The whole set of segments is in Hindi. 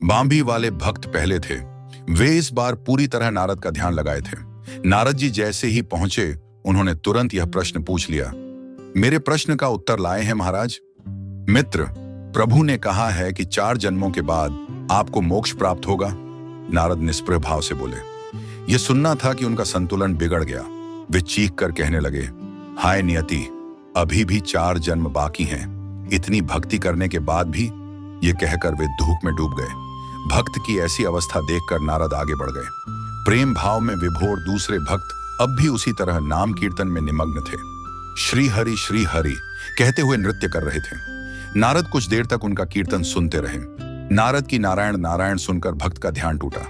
बांभी वाले भक्त पहले थे। वे इस बार पूरी तरह नारद का ध्यान लगाए थे। नारद जी जैसे ही पहुंचे, उन्होंने तुरंत यह प्रश्न पूछ लिया। मेरे प्रश्न का उत्तर लाए हैं महाराज? मित्र, प्रभु ने कहा है कि 4 जन्मों के बाद आपको मोक्ष प्राप्त होगा। नारद निष्प्रभ भाव से बोले। यह सुनना था कि उनका संतुलन बिगड़ गया। वे चीख कर कहने लगे, हाय नियति, अभी भी 4 जन्म बाकी हैं। इतनी भक्ति करने के बाद भी। ये कहकर वे धूप में डूब गए। भक्त की ऐसी अवस्था देखकर नारद आगे बढ़ गए। प्रेम भाव में विभोर दूसरे भक्त अब भी उसी तरह नाम कीर्तन में निमग्न थे। श्री हरि कहते हुए नृत्य कर रहे थे। नारद कुछ देर तक उनका कीर्तन सुनते रहे। नारद की नारायण नारायण सुनकर भक्त का ध्यान टूटा।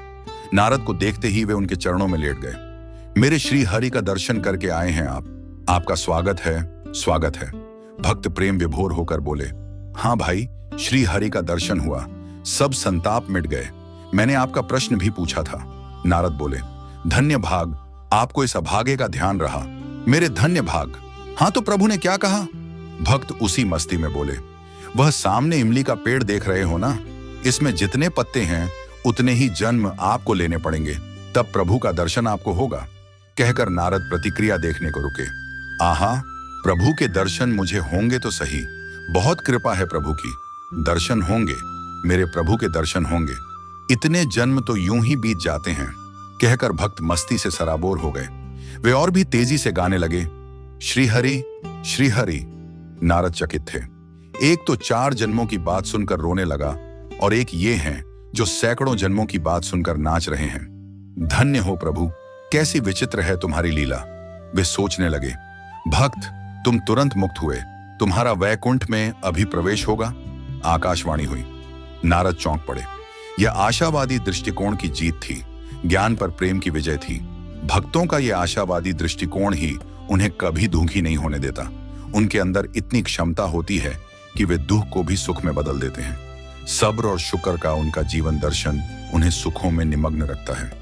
नारद को देखते ही वे उनके चरणों में लेट गए। मेरे श्री हरि का दर्शन करके आए हैं आप। आपका स्वागत है, स्वागत है। भक्त प्रेम विभोर होकर बोले, हाँ भाई, श्री हरि का दर्शन हुआ, सब संताप मिट गए। मैंने आपका प्रश्न भी पूछा था। नारद बोले, धन्य भाग, आपको इस अभागे का ध्यान रहा। मेरे धन्य भाग। हाँ तो प्रभु ने क्या कहा? भक्त उसी मस्ती में बोले, वह सामने इमली का पेड़ देख रहे हो ना, इसमें जितने पत्ते हैं उतने ही जन्म आपको लेने पड़ेंगे, तब प्रभु का दर्शन आपको होगा। कहकर नारद प्रतिक्रिया देखने को रुके। आहा, प्रभु के दर्शन मुझे होंगे तो सही, बहुत कृपा है प्रभु की। दर्शन होंगे, मेरे प्रभु के दर्शन होंगे। इतने जन्म तो यूं ही बीत जाते हैं। कहकर भक्त मस्ती से सराबोर हो गए। वे और भी तेजी से गाने लगे, श्री हरि श्री हरि। नारद चकित थे। एक तो 4 जन्मों की बात सुनकर रोने लगा, और एक ये हैं जो सैकड़ों जन्मों की बात सुनकर नाच रहे हैं। धन्य हो प्रभु, कैसी विचित्र है तुम्हारी लीला। वे सोचने लगे, भक्त तुम तुरंत मुक्त हुए, तुम्हारा वैकुंठ में अभी प्रवेश होगा। आकाशवाणी हुई। नारद चौंक पड़े। यह आशावादी दृष्टिकोण की जीत थी। ज्ञान पर प्रेम की विजय थी। भक्तों का यह आशावादी दृष्टिकोण ही उन्हें कभी दुखी नहीं होने देता। उनके अंदर इतनी क्षमता होती है कि वे दुख को भी सुख में बदल देते हैं। सब्र और शुक्र का उनका जीवन दर्शन उन्हें सुखों में निमग्न रखता है।